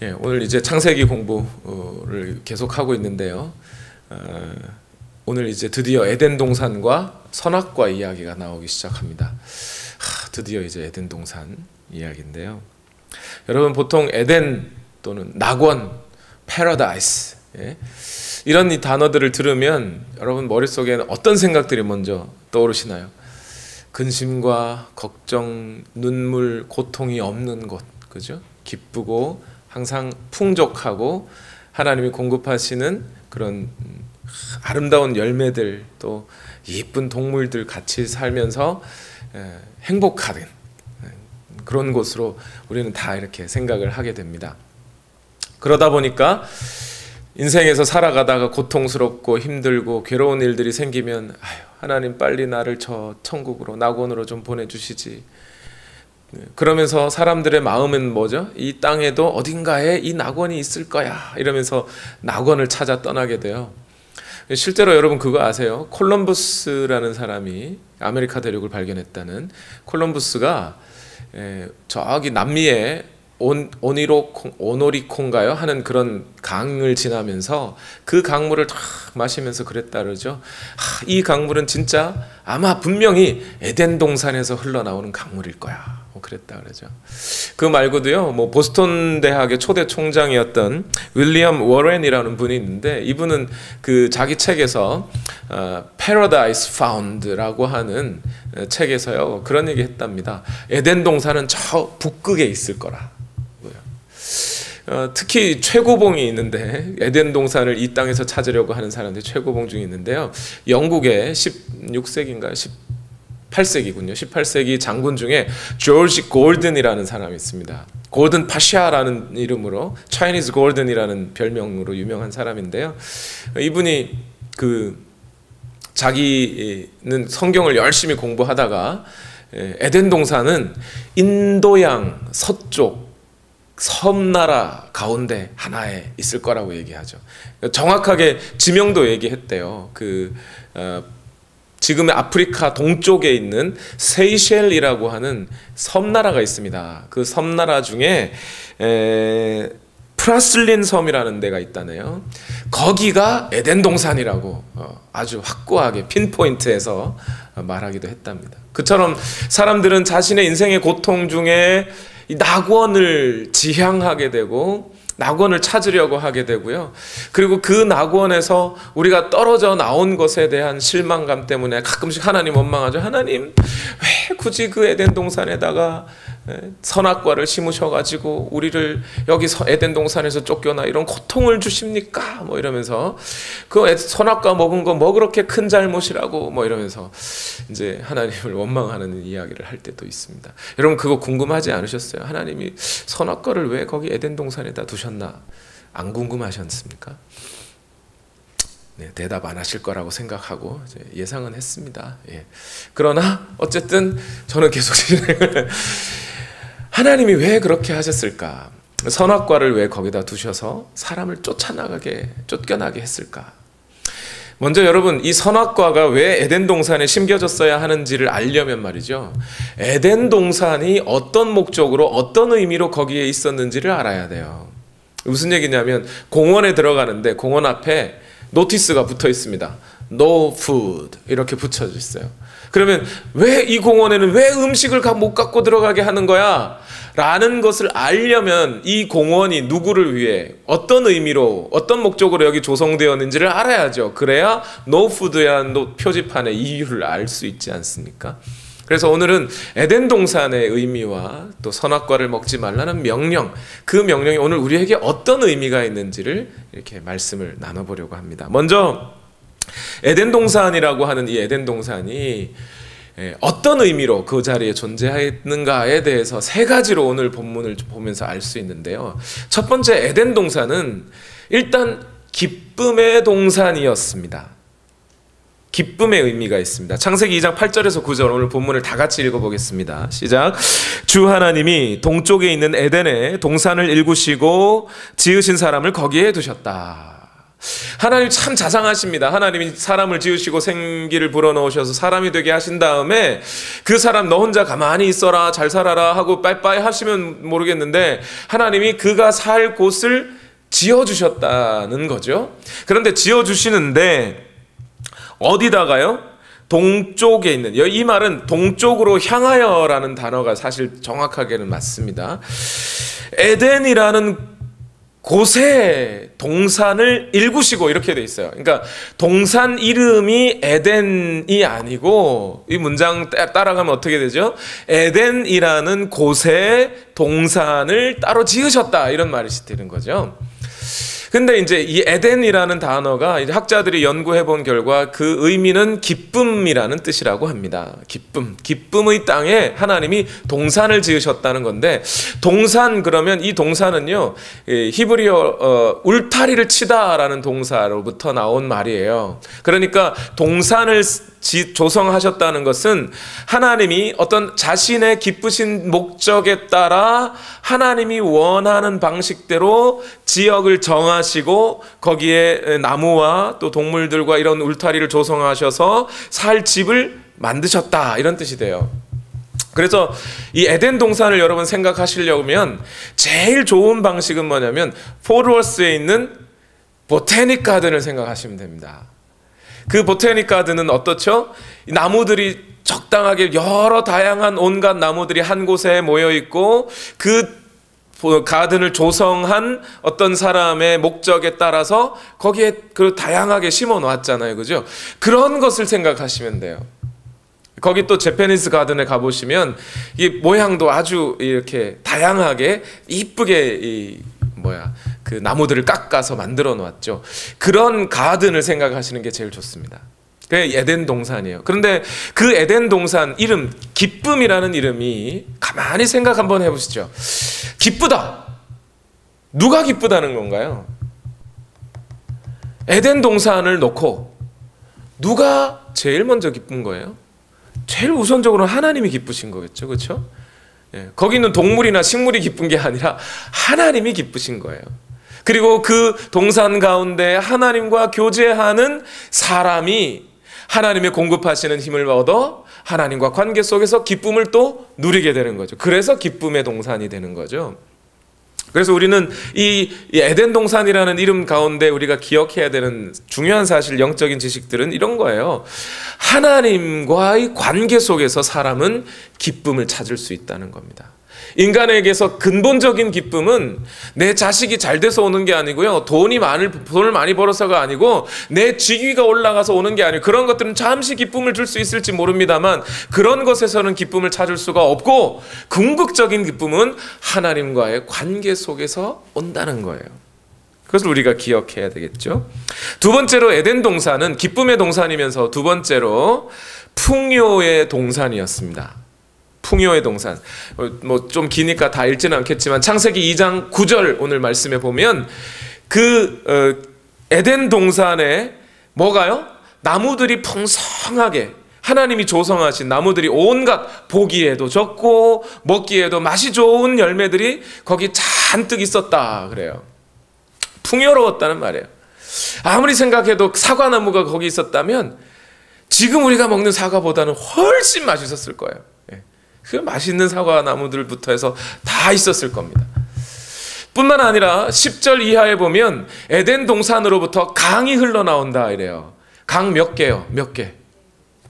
예, 오늘 이제 창세기 공부를 계속하고 있는데요. 오늘 이제 드디어 에덴 동산과 선악과 이야기가 나오기 시작합니다. 드디어 이제 에덴 동산 이야기인데요. 여러분, 보통 에덴 또는 낙원, 패러다이스, 이런 이 단어들을 들으면 여러분 머릿속에는 어떤 생각들이 먼저 떠오르시나요? 근심과 걱정, 눈물, 고통이 없는 곳, 그죠? 기쁘고 항상 풍족하고 하나님이 공급하시는 그런 아름다운 열매들, 또 이쁜 동물들 같이 살면서 행복하는 그런 곳으로 우리는 다 이렇게 생각을 하게 됩니다. 그러다 보니까 인생에서 살아가다가 고통스럽고 힘들고 괴로운 일들이 생기면 하나님 빨리 나를 저 천국으로, 낙원으로 좀 보내주시지. 그러면서 사람들의 마음은 뭐죠? 이 땅에도 어딘가에 이 낙원이 있을 거야 이러면서 낙원을 찾아 떠나게 돼요. 실제로 여러분 그거 아세요? 콜럼버스라는 사람이 아메리카 대륙을 발견했다는, 콜럼버스가 저기 남미에 오노리콘가요? 하는 그런 강을 지나면서 그 강물을 다 마시면서 그랬다 그러죠. 이 강물은 진짜 아마 분명히 에덴 동산에서 흘러나오는 강물일 거야. 그랬다 그러죠. 그 말고도요, 보스턴 대학의 초대 총장이었던 윌리엄 워렌이라는 분이 있는데, 이분은 그 자기 책에서 Paradise Found라고 하는 책에서요 그런 얘기 했답니다. 에덴 동산은 저 북극에 있을 거라. 특히 최고봉이 있는데, 에덴 동산을 이 땅에서 찾으려고 하는 사람들이 최고봉 중에 있는데요, 영국의 16세기인가요? 18세기군요. 18세기 장군 중에 조지 골든이라는 사람이 있습니다. 골든 파샤라는 이름으로, 차이니즈 골든이라는 별명으로 유명한 사람인데요, 이분이 자기는 성경을 열심히 공부하다가 에덴 동산은 인도양 서쪽 섬나라 가운데 하나에 있을 거라고 얘기하죠. 정확하게 지명도 얘기했대요. 지금의 아프리카 동쪽에 있는 세이셸이라고 하는 섬나라가 있습니다. 그 섬나라 중에 프라슬린 섬이라는 데가 있다네요. 거기가 에덴 동산이라고 아주 확고하게 핀포인트해서 말하기도 했답니다. 그처럼 사람들은 자신의 인생의 고통 중에 이 낙원을 지향하게 되고 낙원을 찾으려고 하게 되고요. 그리고 그 낙원에서 우리가 떨어져 나온 것에 대한 실망감 때문에 가끔씩 하나님 원망하죠. 하나님, 왜 굳이 그 에덴 동산에다가 선악과를 심으셔가지고 우리를 여기 에덴 동산에서 쫓겨나 이런 고통을 주십니까? 이러면서 그 선악과 먹은 거 뭐 그렇게 큰 잘못이라고 이러면서 이제 하나님을 원망하는 이야기를 할 때도 있습니다. 여러분 그거 궁금하지 않으셨어요? 하나님이 선악과를 왜 거기 에덴 동산에다 두셨나? 안 궁금하셨습니까? 네, 대답 안 하실 거라고 생각하고 예상은 했습니다. 그러나 어쨌든 저는 계속 하나님이 왜 그렇게 하셨을까? 선악과를 왜 거기다 두셔서 사람을 쫓겨나게 했을까? 먼저 여러분, 이 선악과가 왜 에덴 동산에 심겨졌어야 하는지를 알려면 말이죠, 에덴 동산이 어떤 목적으로, 어떤 의미로 거기에 있었는지를 알아야 돼요. 무슨 얘기냐면, 공원에 들어가는데 공원 앞에 노티스가 붙어 있습니다. No food 이렇게 붙여져 있어요. 그러면 왜 이 공원에는 왜 음식을 못 갖고 들어가게 하는 거야? 라는 것을 알려면 이 공원이 누구를 위해, 어떤 의미로, 어떤 목적으로 여기 조성되었는지를 알아야죠. 그래야 no food야 표지판의 이유를 알 수 있지 않습니까? 그래서 오늘은 에덴 동산의 의미와 또 선악과를 먹지 말라는 명령, 그 명령이 오늘 우리에게 어떤 의미가 있는지를 이렇게 말씀을 나눠보려고 합니다. 먼저 에덴 동산이라고 하는 이 에덴 동산이 어떤 의미로 그 자리에 존재했는가에 대해서 세 가지로 오늘 본문을 보면서 알 수 있는데요. 첫 번째, 에덴 동산은 일단 기쁨의 동산이었습니다. 기쁨의 의미가 있습니다. 창세기 2장 8절에서 9절, 오늘 본문을 다 같이 읽어보겠습니다. 시작. 주 하나님이 동쪽에 있는 에덴에 동산을 일구시고 지으신 사람을 거기에 두셨다. 하나님 참 자상하십니다. 하나님이 사람을 지으시고 생기를 불어넣으셔서 사람이 되게 하신 다음에 그 사람 너 혼자 가만히 있어라 잘 살아라 하고 빠이빠이 하시면 모르겠는데 하나님이 그가 살 곳을 지어주셨다는 거죠. 그런데 지어주시는데 어디다가요? 동쪽에 있는, 이 말은 동쪽으로 향하여라는 단어가 사실 정확하게는 맞습니다. 에덴이라는 곳에 동산을 일구시고 이렇게 돼 있어요. 그러니까 동산 이름이 에덴이 아니고 이 문장 따라가면 어떻게 되죠? 에덴이라는 곳에 동산을 따로 지으셨다 이런 말이 되는 거죠. 근데 이제 이 에덴이라는 단어가 이제 학자들이 연구해 본 결과 그 의미는 기쁨이라는 뜻이라고 합니다. 기쁨의 땅에 하나님이 동산을 지으셨다는 건데, 동산 그러면 이 동산은요 히브리어 울타리를 치다라는 동사로부터 나온 말이에요. 그러니까 동산을 조성하셨다는 것은 하나님이 어떤 자신의 기쁘신 목적에 따라 하나님이 원하는 방식대로 지역을 정하시고 거기에 나무와 또 동물들과 이런 울타리를 조성하셔서 살 집을 만드셨다 이런 뜻이 돼요. 그래서 이 에덴 동산을 여러분 생각하시려면 제일 좋은 방식은 뭐냐면 포르워스에 있는 보테닉 가든을 생각하시면 됩니다. 그 보테닉 가든은 어떻죠? 나무들이 적당하게 여러 다양한 온갖 나무들이 한 곳에 모여 있고 그 가든을 조성한 어떤 사람의 목적에 따라서 거기에 그 다양하게 심어 놓았잖아요. 그죠? 그런 것을 생각하시면 돼요. 거기 또 재패니스 가든에 가보시면 이 모양도 아주 이렇게 다양하게 이쁘게 그 나무들을 깎아서 만들어 놓았죠. 그런 가든을 생각하시는 게 제일 좋습니다. 그게 에덴 동산이에요. 그런데 그 에덴 동산 이름, 기쁨이라는 이름이 가만히 생각 한번 해보시죠. 기쁘다. 누가 기쁘다는 건가요? 에덴 동산을 놓고 누가 제일 먼저 기쁜 거예요? 제일 우선적으로 하나님이 기쁘신 거겠죠. 그렇죠? 예, 거기 있는 동물이나 식물이 기쁜 게 아니라 하나님이 기쁘신 거예요. 그리고 그 동산 가운데 하나님과 교제하는 사람이 하나님의 공급하시는 힘을 얻어 하나님과 관계 속에서 기쁨을 또 누리게 되는 거죠. 그래서 기쁨의 동산이 되는 거죠. 그래서 우리는 이 에덴 동산이라는 이름 가운데 우리가 기억해야 되는 중요한 사실, 영적인 지식들은 이런 거예요. 하나님과의 관계 속에서 사람은 기쁨을 찾을 수 있다는 겁니다. 인간에게서 근본적인 기쁨은 내 자식이 잘 돼서 오는 게 아니고요, 돈을 많이 벌어서가 아니고 내 직위가 올라가서 오는 게 아니고, 그런 것들은 잠시 기쁨을 줄 수 있을지 모릅니다만 그런 것에서는 기쁨을 찾을 수가 없고, 궁극적인 기쁨은 하나님과의 관계 속에서 온다는 거예요. 그것을 우리가 기억해야 되겠죠. 두 번째로 에덴 동산은 기쁨의 동산이면서 두 번째로 풍요의 동산이었습니다. 풍요의 동산. 뭐 좀 기니까 다 읽지는 않겠지만 창세기 2장 9절 오늘 말씀에 보면 에덴 동산에 뭐가요? 나무들이 풍성하게 하나님이 조성하신 나무들이 온갖 보기에도 좋고 먹기에도 맛이 좋은 열매들이 거기 잔뜩 있었다 그래요. 풍요로웠다는 말이에요. 아무리 생각해도 사과나무가 거기 있었다면 지금 우리가 먹는 사과보다는 훨씬 맛있었을 거예요. 그 맛있는 사과나무들부터 해서 다 있었을 겁니다. 뿐만 아니라 10절 이하에 보면 에덴 동산으로부터 강이 흘러나온다 이래요. 강 몇 개요? 몇 개?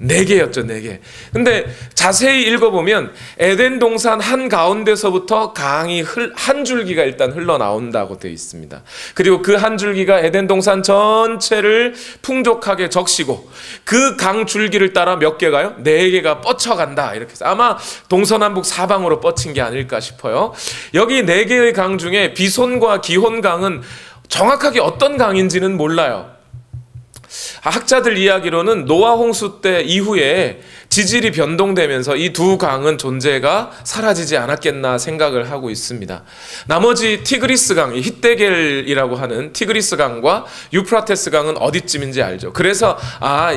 4개였죠, 4개. 근데 자세히 읽어보면 에덴 동산 한가운데서부터 강이 한 줄기가 일단 흘러나온다고 되어 있습니다. 그리고 그 한 줄기가 에덴 동산 전체를 풍족하게 적시고 그 강 줄기를 따라 몇 개가요? 4개가 뻗쳐간다. 이렇게 해서 아마 동서남북 사방으로 뻗친 게 아닐까 싶어요. 여기 4개의 강 중에 비손과 기혼강은 정확하게 어떤 강인지는 몰라요. 학자들 이야기로는 노아 홍수 때 이후에 지질이 변동되면서 이 두 강은 존재가 사라지지 않았겠나 생각을 하고 있습니다. 나머지 티그리스 강, 히데겔이라고 하는 티그리스 강과 유프라테스 강은 어디쯤인지 알죠. 그래서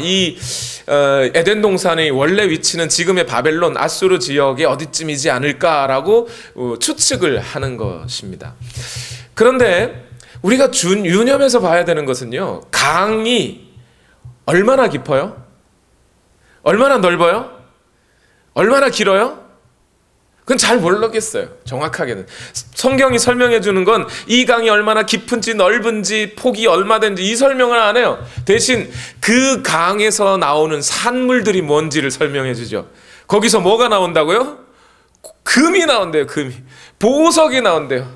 이 에덴 동산의 원래 위치는 지금의 바벨론, 아수르 지역의 어디쯤이지 않을까라고 추측을 하는 것입니다. 그런데 우리가 유념해서 봐야 되는 것은요, 강이 얼마나 깊어요? 얼마나 넓어요? 얼마나 길어요? 그건 잘 모르겠어요. 정확하게는. 성경이 설명해 주는 건 이 강이 얼마나 깊은지 넓은지 폭이 얼마든지 이 설명을 안 해요. 대신 그 강에서 나오는 산물들이 뭔지를 설명해 주죠. 거기서 뭐가 나온다고요? 금이 나온대요. 금이. 보석이 나온대요.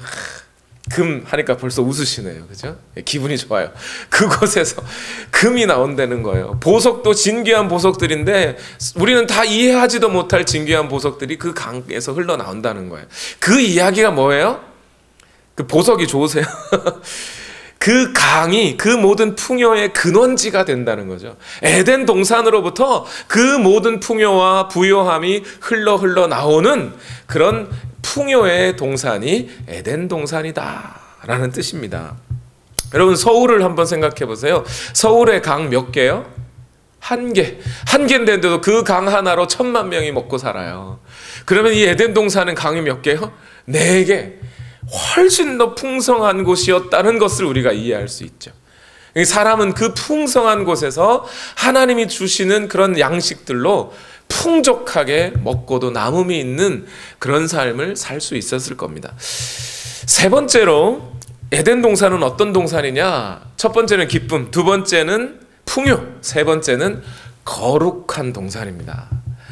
금 하니까 벌써 웃으시네요. 그죠? 기분이 좋아요. 그곳에서 금이 나온다는 거예요. 보석도 진귀한 보석들인데 우리는 다 이해하지도 못할 진귀한 보석들이 그 강에서 흘러나온다는 거예요. 그 이야기가 뭐예요? 그 보석이 좋으세요? 그 강이 그 모든 풍요의 근원지가 된다는 거죠. 에덴 동산으로부터 그 모든 풍요와 부요함이 흘러 나오는 그런 풍요의 동산이 에덴 동산이다 라는 뜻입니다. 여러분, 서울을 한번 생각해 보세요. 서울의 강 몇 개요? 한 개. 한 개인데도 그 강 하나로 1000만 명이 먹고 살아요. 그러면 이 에덴 동산은 강이 몇 개요? 4개. 훨씬 더 풍성한 곳이었다는 것을 우리가 이해할 수 있죠. 사람은 그 풍성한 곳에서 하나님이 주시는 그런 양식들로 풍족하게 먹고도 남음이 있는 그런 삶을 살 수 있었을 겁니다. 세 번째로 에덴 동산은 어떤 동산이냐? 첫 번째는 기쁨, 두 번째는 풍요, 세 번째는 거룩한 동산입니다.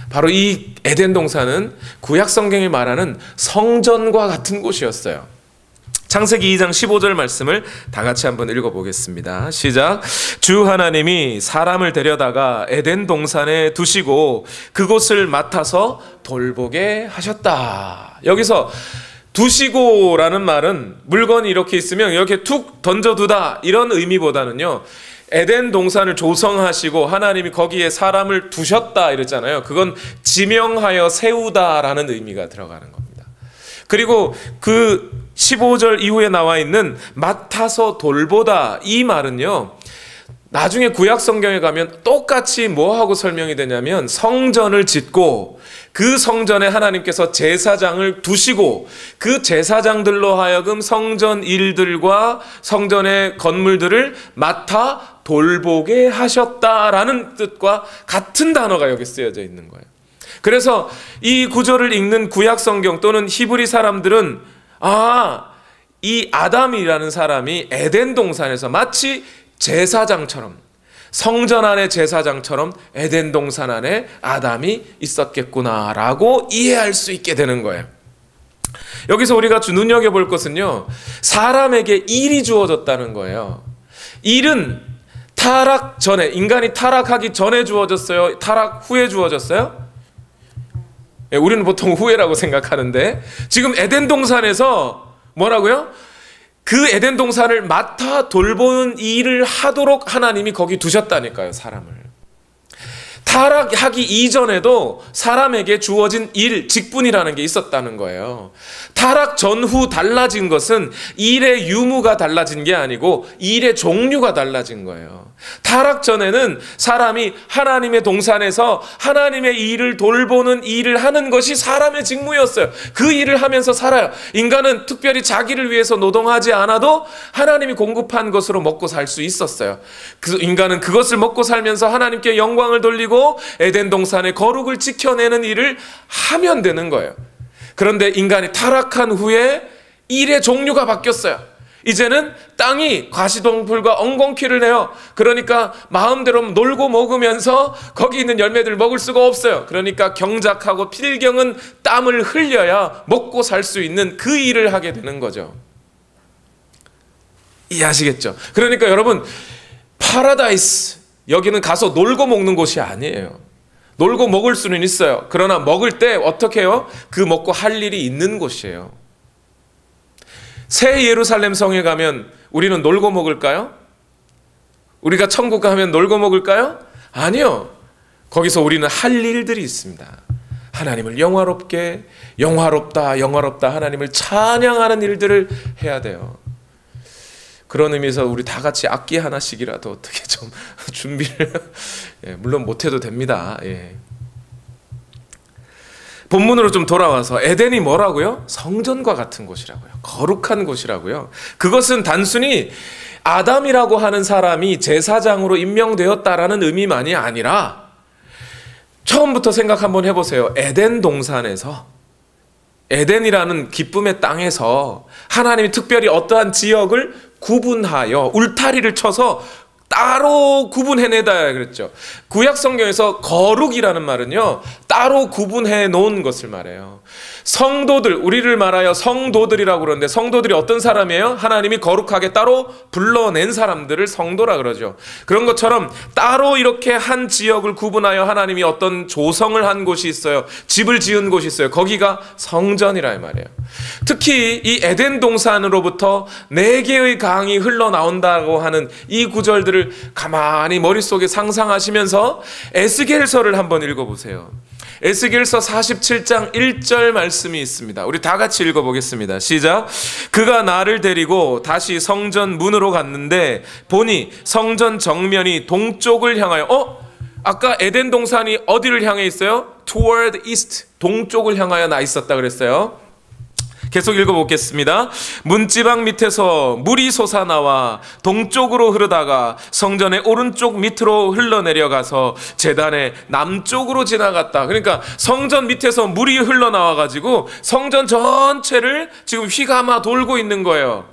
바로 이 에덴 동산은 구약 성경이 말하는 성전과 같은 곳이었어요. 창세기 2장 15절 말씀을 다 같이 한번 읽어보겠습니다. 시작. 주 하나님이 사람을 데려다가 에덴 동산에 두시고 그곳을 맡아서 돌보게 하셨다. 여기서 두시고라는 말은 물건이 이렇게 있으면 이렇게 툭 던져두다 이런 의미보다는요, 에덴 동산을 조성하시고 하나님이 거기에 사람을 두셨다 이랬잖아요. 그건 지명하여 세우다라는 의미가 들어가는 겁니다. 그리고 그 15절 이후에 나와 있는 맡아서 돌보다, 이 말은요, 나중에 구약 성경에 가면 똑같이 뭐하고 설명이 되냐면 성전을 짓고 그 성전에 하나님께서 제사장을 두시고 그 제사장들로 하여금 성전 일들과 성전의 건물들을 맡아 돌보게 하셨다라는 뜻과 같은 단어가 여기 쓰여져 있는 거예요. 그래서 이 구절을 읽는 구약 성경 또는 히브리 사람들은 이 아담이라는 사람이 에덴 동산에서 마치 제사장처럼, 성전 안에 제사장처럼 에덴 동산 안에 아담이 있었겠구나라고 이해할 수 있게 되는 거예요. 여기서 우리가 눈여겨볼 것은요, 사람에게 일이 주어졌다는 거예요. 일은 타락 전에, 인간이 타락하기 전에 주어졌어요? 타락 후에 주어졌어요? 우리는 보통 후회라고 생각하는데 지금 에덴 동산에서 뭐라고요? 그 에덴 동산을 맡아 돌보는 일을 하도록 하나님이 거기 두셨다니까요, 사람을. 타락하기 이전에도 사람에게 주어진 일, 직분이라는 게 있었다는 거예요. 타락 전후 달라진 것은 일의 유무가 달라진 게 아니고 일의 종류가 달라진 거예요. 타락 전에는 사람이 하나님의 동산에서 하나님의 일을 돌보는 일을 하는 것이 사람의 직무였어요. 그 일을 하면서 살아요. 인간은 특별히 자기를 위해서 노동하지 않아도 하나님이 공급한 것으로 먹고 살 수 있었어요. 그 인간은 그것을 먹고 살면서 하나님께 영광을 돌리고 에덴 동산의 거룩을 지켜내는 일을 하면 되는 거예요. 그런데 인간이 타락한 후에 일의 종류가 바뀌었어요. 이제는 땅이 가시덤불과 엉겅퀴를 내요. 그러니까 마음대로 놀고 먹으면서 거기 있는 열매들을 먹을 수가 없어요. 그러니까 경작하고 필경은 땀을 흘려야 먹고 살 수 있는 그 일을 하게 되는 거죠. 이해하시겠죠? 그러니까 여러분, 파라다이스, 여기는 가서 놀고 먹는 곳이 아니에요. 놀고 먹을 수는 있어요. 그러나 먹을 때 어떻게 해요? 그 먹고 할 일이 있는 곳이에요. 새 예루살렘 성에 가면 우리는 놀고 먹을까요? 우리가 천국 가면 놀고 먹을까요? 아니요. 거기서 우리는 할 일들이 있습니다. 하나님을 영화롭게, 영화롭다, 영화롭다 하나님을 찬양하는 일들을 해야 돼요. 그런 의미에서 우리 다 같이 악기 하나씩이라도 어떻게 좀 준비를 물론 못해도 됩니다. 본문으로 좀 돌아와서 에덴이 뭐라고요? 성전과 같은 곳이라고요. 거룩한 곳이라고요. 그것은 단순히 아담이라고 하는 사람이 제사장으로 임명되었다라는 의미만이 아니라 처음부터 생각 한번 해보세요. 에덴 동산에서, 에덴이라는 기쁨의 땅에서 하나님이 특별히 어떠한 지역을 구분하여 울타리를 쳐서 따로 구분해내다 그랬죠. 구약 성경에서 거룩이라는 말은요, 따로 구분해 놓은 것을 말해요. 성도들, 우리를 말하여 성도들이라고 그러는데 성도들이 어떤 사람이에요? 하나님이 거룩하게 따로 불러낸 사람들을 성도라 그러죠. 그런 것처럼 따로 이렇게 한 지역을 구분하여 하나님이 어떤 조성을 한 곳이 있어요. 집을 지은 곳이 있어요. 거기가 성전이라 말이에요. 특히 이 에덴 동산으로부터 4개의 강이 흘러나온다고 하는 이 구절들을 가만히 머릿속에 상상하시면서 에스겔서를 한번 읽어보세요. 에스겔서 47장 1절 말씀이 있습니다. 우리 다 같이 읽어보겠습니다. 시작. 그가 나를 데리고 다시 성전 문으로 갔는데 보니 성전 정면이 동쪽을 향하여, 아까 에덴 동산이 어디를 향해 있어요? Toward east, 동쪽을 향하여 나 있었다 그랬어요. 계속 읽어보겠습니다. 문지방 밑에서 물이 솟아나와 동쪽으로 흐르다가 성전의 오른쪽 밑으로 흘러내려가서 제단의 남쪽으로 지나갔다. 그러니까 성전 밑에서 물이 흘러나와가지고 성전 전체를 지금 휘감아 돌고 있는 거예요.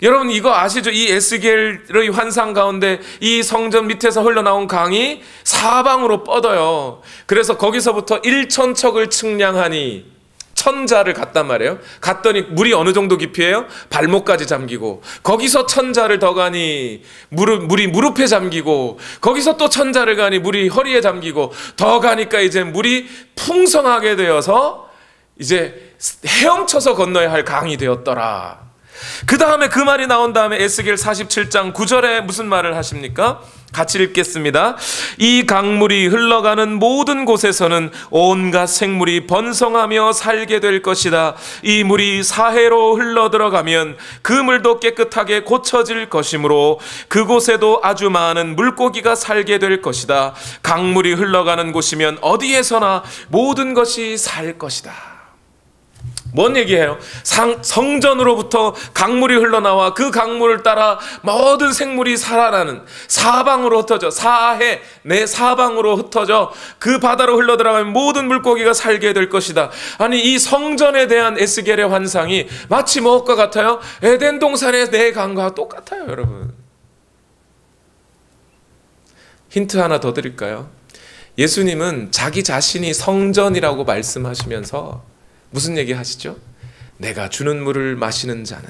여러분 이거 아시죠? 이 에스겔의 환상 가운데 이 성전 밑에서 흘러나온 강이 사방으로 뻗어요. 그래서 거기서부터 1,000척을 측량하니 천자를 갔단 말이에요. 갔더니 물이 어느 정도 깊이에요? 발목까지 잠기고, 거기서 천자를 더 가니 물이 무릎에 잠기고, 거기서 또 천자를 가니 물이 허리에 잠기고, 더 가니까 이제 물이 풍성하게 되어서 이제 헤엄쳐서 건너야 할 강이 되었더라. 그 다음에 그 말이 나온 다음에 에스겔 47장 9절에 무슨 말을 하십니까? 같이 읽겠습니다. 이 강물이 흘러가는 모든 곳에서는 온갖 생물이 번성하며 살게 될 것이다. 이 물이 사해로 흘러 들어가면 그 물도 깨끗하게 고쳐질 것이므로 그곳에도 아주 많은 물고기가 살게 될 것이다. 강물이 흘러가는 곳이면 어디에서나 모든 것이 살 것이다. 뭔 얘기예요? 성전으로부터 강물이 흘러나와 그 강물을 따라 모든 생물이 살아나는, 사방으로 흩어져, 사해 내 사방으로 흩어져 그 바다로 흘러들어가면 모든 물고기가 살게 될 것이다. 아니 이 성전에 대한 에스겔의 환상이 마치 무엇과 같아요? 에덴 동산의 내 강과 똑같아요. 여러분, 힌트 하나 더 드릴까요? 예수님은 자기 자신이 성전이라고 말씀하시면서 무슨 얘기 하시죠? 내가 주는 물을 마시는 자는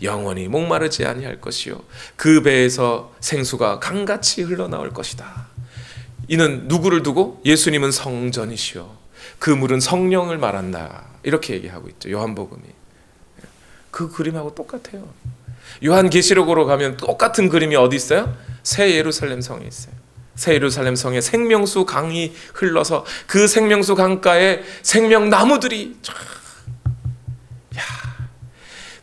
영원히 목마르지 아니할 것이요 그 배에서 생수가 강같이 흘러나올 것이다. 이는 누구를 두고? 예수님은 성전이시요 그 물은 성령을 말한다. 이렇게 얘기하고 있죠. 요한복음이. 그 그림하고 똑같아요. 요한계시록으로 가면 똑같은 그림이 어디 있어요? 새 예루살렘 성에 있어요. 새 예루살렘 성에 생명수 강이 흘러서 그 생명수 강가에 생명나무들이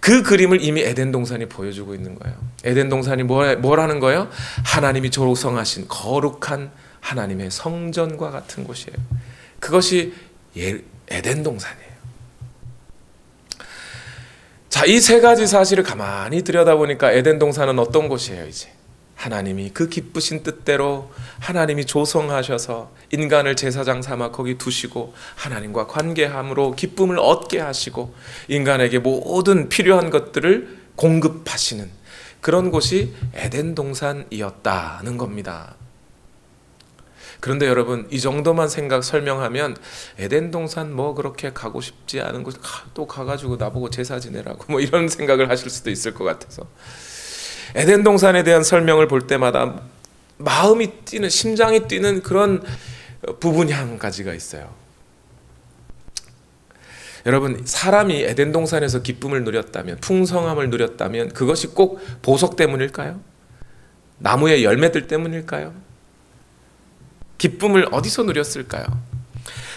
그 그림을 이미 에덴 동산이 보여주고 있는 거예요. 에덴 동산이 뭐라는 거예요? 하나님이 조성하신 거룩한 하나님의 성전과 같은 곳이에요. 그것이 에덴 동산이에요. 자, 이 세 가지 사실을 가만히 들여다보니까 에덴 동산은 어떤 곳이에요? 이제 하나님이 그 기쁘신 뜻대로 하나님이 조성하셔서 인간을 제사장 삼아 거기 두시고 하나님과 관계함으로 기쁨을 얻게 하시고 인간에게 모든 필요한 것들을 공급하시는 그런 곳이 에덴 동산이었다는 겁니다. 그런데 여러분 이 정도만 설명하면 에덴 동산 뭐 그렇게 가고 싶지 않은 곳 또 가가지고 나보고 제사 지내라고 뭐 이런 생각을 하실 수도 있을 것 같아서 에덴 동산에 대한 설명을 볼 때마다 마음이 뛰는, 심장이 뛰는 그런 부분이 한 가지가 있어요. 여러분 사람이 에덴 동산에서 기쁨을 누렸다면, 풍성함을 누렸다면 그것이 꼭 보석 때문일까요? 나무의 열매들 때문일까요? 기쁨을 어디서 누렸을까요?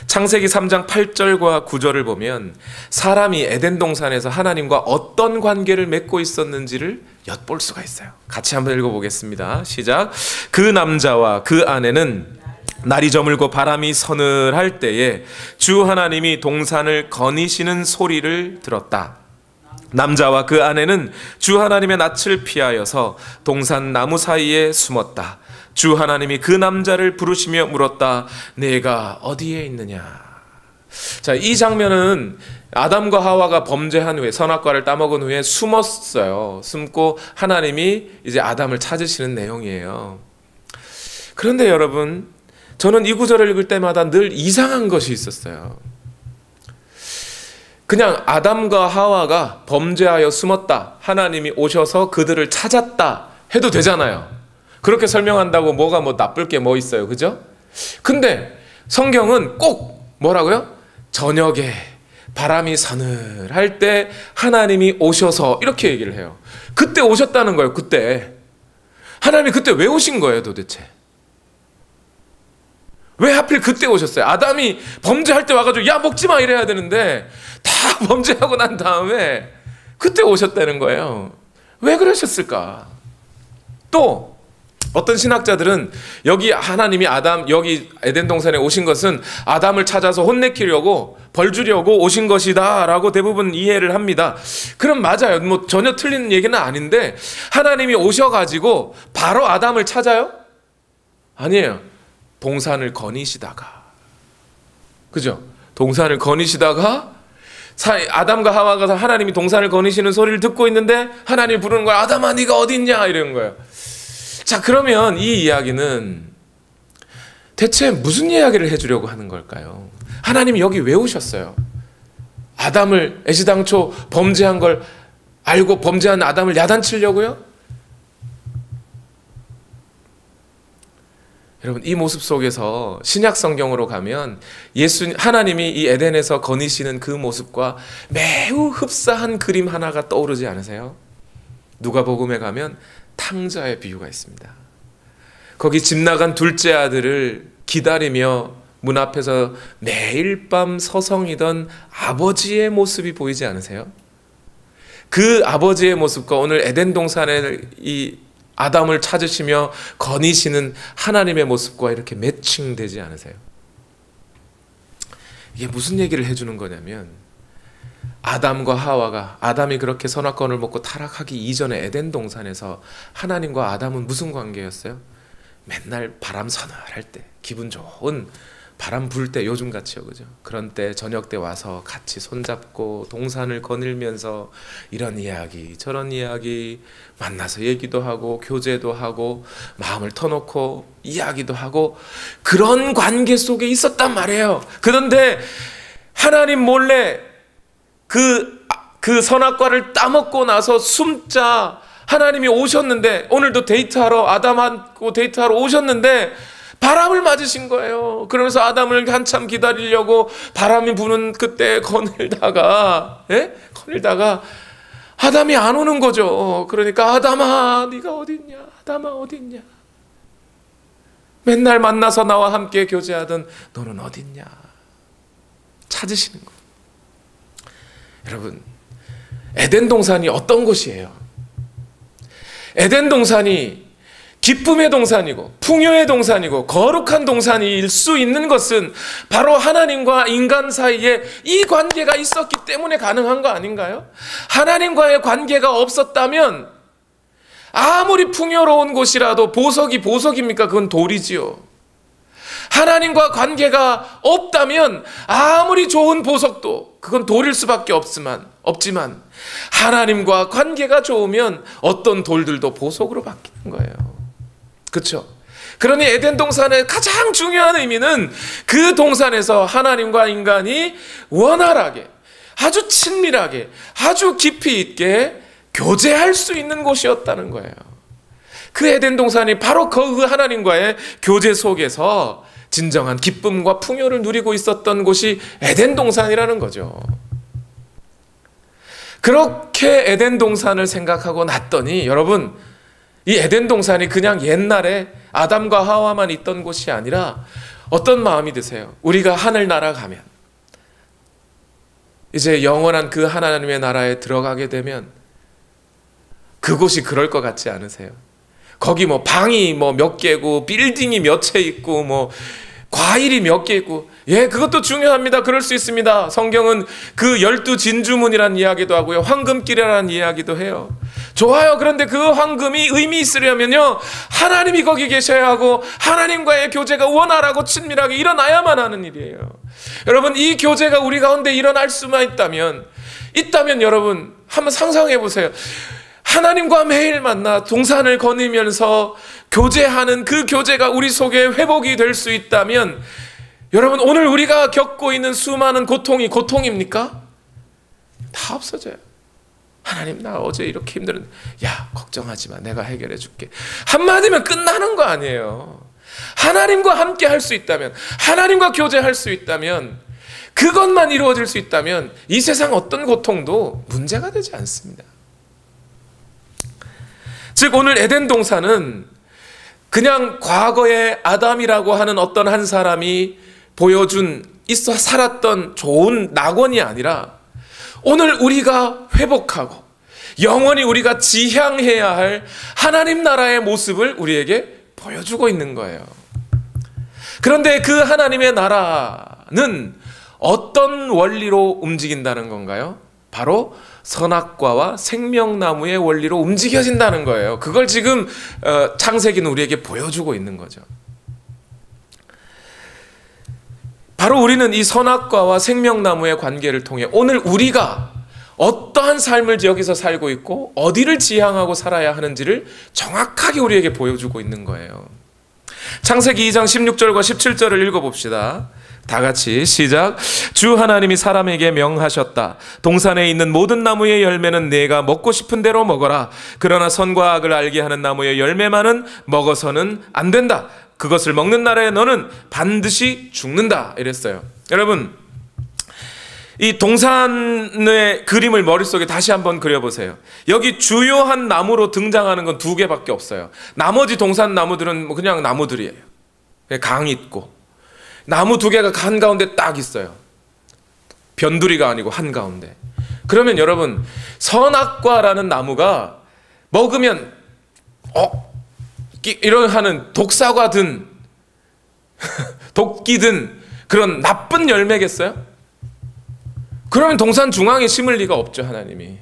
창세기 3장 8절과 9절을 보면 사람이 에덴 동산에서 하나님과 어떤 관계를 맺고 있었는지를 엿볼 수가 있어요. 같이 한번 읽어보겠습니다. 시작. 그 남자와 그 아내는 날이 저물고 바람이 서늘할 때에 주 하나님이 동산을 거니시는 소리를 들었다. 남자와 그 아내는 주 하나님의 낯을 피하여서 동산 나무 사이에 숨었다. 주 하나님이 그 남자를 부르시며 물었다. 내가 어디에 있느냐? 자, 이 장면은 아담과 하와가 범죄한 후에, 선악과를 따먹은 후에 숨었어요. 숨고 하나님이 이제 아담을 찾으시는 내용이에요. 그런데 여러분, 저는 이 구절을 읽을 때마다 늘 이상한 것이 있었어요. 그냥 아담과 하와가 범죄하여 숨었다, 하나님이 오셔서 그들을 찾았다 해도 되잖아요. 그렇게 설명한다고 뭐가 나쁠 게 뭐 있어요, 그죠? 근데 성경은 꼭 뭐라고요? 저녁에 바람이 서늘할 때 하나님이 오셔서 이렇게 얘기를 해요. 그때 오셨다는 거예요. 그때 하나님이 그때 왜 오신 거예요, 도대체? 왜 하필 그때 오셨어요? 아담이 범죄할 때 와가지고 야 먹지 마 이래야 되는데 다 범죄하고 난 다음에 그때 오셨다는 거예요. 왜 그러셨을까? 또 어떤 신학자들은 여기 하나님이 여기 에덴 동산에 오신 것은 아담을 찾아서 혼내키려고 벌 주려고 오신 것이다 라고 대부분 이해를 합니다. 그럼 맞아요. 전혀 틀린 얘기는 아닌데, 하나님이 오셔가지고 바로 아담을 찾아요? 아니에요. 동산을 거니시다가, 그죠? 동산을 거니시다가 아담과 하와가 하나님이 동산을 거니시는 소리를 듣고 있는데 하나님이 부르는 거야. 아담아 네가 어디 있냐 이러는 거예요. 자, 그러면 이 이야기는 대체 무슨 이야기를 해주려고 하는 걸까요? 하나님이 여기 왜 오셨어요? 아담을 애시당초 범죄한 걸 알고 범죄한 아담을 야단치려고요? 여러분, 이 모습 속에서 신약 성경으로 가면 하나님이 이 에덴에서 거니시는 그 모습과 매우 흡사한 그림 하나가 떠오르지 않으세요? 누가복음에 가면 탕자의 비유가 있습니다. 거기 집 나간 둘째 아들을 기다리며 문 앞에서 매일 밤 서성이던 아버지의 모습이 보이지 않으세요? 그 아버지의 모습과 오늘 에덴 동산에 이 아담을 찾으시며 거니시는 하나님의 모습과 이렇게 매칭되지 않으세요? 이게 무슨 얘기를 해주는 거냐면, 아담과 하와가, 아담이 그렇게 선악과를 먹고 타락하기 이전에 에덴 동산에서 하나님과 아담은 무슨 관계였어요? 맨날 바람 서늘할 때, 기분 좋은 바람 불 때, 요즘같이요, 그죠? 그런 때 저녁 때 와서 같이 손잡고 동산을 거닐면서 이런 이야기 저런 이야기, 만나서 얘기도 하고 교제도 하고 마음을 터놓고 이야기도 하고, 그런 관계 속에 있었단 말이에요. 그런데 하나님 몰래 그 선악과를 따먹고 나서 숨자 하나님이 오셨는데, 오늘도 데이트하러, 아담하고 데이트하러 오셨는데 바람을 맞으신 거예요. 그러면서 아담을 한참 기다리려고 바람이 부는 그때 거닐다가 아담이 안 오는 거죠. 그러니까 아담아 네가 어디 있냐, 아담아 어디 있냐, 맨날 만나서 나와 함께 교제하던 너는 어디 있냐 찾으시는 거. 여러분, 에덴 동산이 어떤 곳이에요? 에덴 동산이 기쁨의 동산이고 풍요의 동산이고 거룩한 동산일 수 있는 것은 바로 하나님과 인간 사이에 이 관계가 있었기 때문에 가능한 거 아닌가요? 하나님과의 관계가 없었다면 아무리 풍요로운 곳이라도 보석이 보석입니까? 그건 돌이지요. 하나님과 관계가 없다면 아무리 좋은 보석도 그건 돌일 수밖에 없지만 하나님과 관계가 좋으면 어떤 돌들도 보석으로 바뀌는 거예요. 그렇죠? 그러니 에덴 동산의 가장 중요한 의미는 그 동산에서 하나님과 인간이 원활하게, 아주 친밀하게, 아주 깊이 있게 교제할 수 있는 곳이었다는 거예요. 그 에덴 동산이 바로 그 하나님과의 교제 속에서 진정한 기쁨과 풍요를 누리고 있었던 곳이 에덴 동산이라는 거죠. 그렇게 에덴 동산을 생각하고 났더니 여러분, 이 에덴 동산이 그냥 옛날에 아담과 하와만 있던 곳이 아니라 어떤 마음이 드세요? 우리가 하늘나라 가면, 이제 영원한 그 하나님의 나라에 들어가게 되면 그곳이 그럴 것 같지 않으세요? 거기 방이 몇 개고 빌딩이 몇 채 있고 과일이 몇 개 있고, 예, 그것도 중요합니다. 그럴 수 있습니다. 성경은 그 12진주문이라는 이야기도 하고요, 황금길이라는 이야기도 해요. 좋아요. 그런데 그 황금이 의미 있으려면요, 하나님이 거기 계셔야 하고 하나님과의 교제가 원활하고 친밀하게 일어나야만 하는 일이에요. 여러분, 이 교제가 우리 가운데 일어날 수만 있다면 여러분 한번 상상해 보세요. 하나님과 매일 만나 동산을 거니면서 교제하는 그 교제가 우리 속에 회복이 될 수 있다면, 여러분, 오늘 우리가 겪고 있는 수많은 고통이 고통입니까? 다 없어져요. 하나님, 나 어제 이렇게 힘들었는데, 야, 걱정하지 마, 내가 해결해 줄게. 한마디면 끝나는 거 아니에요. 하나님과 함께 할 수 있다면, 하나님과 교제할 수 있다면, 그것만 이루어질 수 있다면 이 세상 어떤 고통도 문제가 되지 않습니다. 즉, 오늘 에덴 동산은 그냥 과거에 아담이라고 하는 어떤 한 사람이 보여준 있어 살았던 좋은 낙원이 아니라, 오늘 우리가 회복하고 영원히 우리가 지향해야 할 하나님 나라의 모습을 우리에게 보여주고 있는 거예요. 그런데 그 하나님의 나라는 어떤 원리로 움직인다는 건가요? 바로 선악과와 생명나무의 원리로 움직여진다는 거예요. 그걸 지금 창세기는 우리에게 보여주고 있는 거죠. 바로 우리는 이 선악과와 생명나무의 관계를 통해 오늘 우리가 어떠한 삶을 여기서 살고 있고 어디를 지향하고 살아야 하는지를 정확하게 우리에게 보여주고 있는 거예요. 창세기 2장 16절과 17절을 읽어봅시다. 다 같이 시작. 주 하나님이 사람에게 명하셨다. 동산에 있는 모든 나무의 열매는 내가 먹고 싶은 대로 먹어라. 그러나 선과 악을 알게 하는 나무의 열매만은 먹어서는 안 된다. 그것을 먹는 날에 너는 반드시 죽는다. 이랬어요. 여러분, 이 동산의 그림을 머릿속에 다시 한번 그려보세요. 여기 주요한 나무로 등장하는 건 2개밖에 없어요. 나머지 동산 나무들은 그냥 나무들이에요. 강 있고 나무 2개가 한가운데 딱 있어요. 변두리가 아니고 한가운데. 그러면 여러분, 선악과라는 나무가 먹으면 이런 하는 독사과든 도끼든 그런 나쁜 열매겠어요? 그러면 동산 중앙에 심을 리가 없죠. 하나님이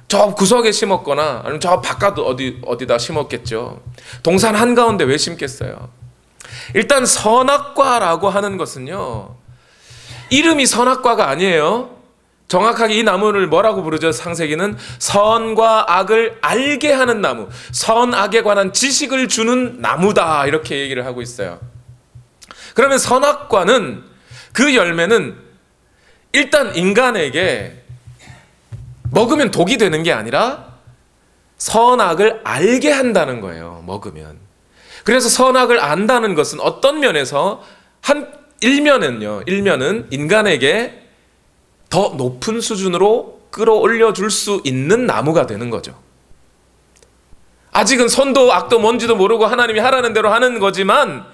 저 구석에 심었거나 아니면 저 바깥 어디다 심었겠죠. 동산 한가운데 왜 심겠어요? 일단 선악과라고 하는 것은요, 이름이 선악과가 아니에요. 정확하게 이 나무를 뭐라고 부르죠? 창세기는 선과 악을 알게 하는 나무, 선악에 관한 지식을 주는 나무다, 이렇게 얘기를 하고 있어요. 그러면 선악과는, 그 열매는 일단 인간에게 먹으면 독이 되는 게 아니라 선악을 알게 한다는 거예요. 먹으면. 그래서 선악을 안다는 것은 어떤 면에서 일면은 인간에게 더 높은 수준으로 끌어올려 줄 수 있는 나무가 되는 거죠. 아직은 선도 악도 뭔지도 모르고 하나님이 하라는 대로 하는 거지만,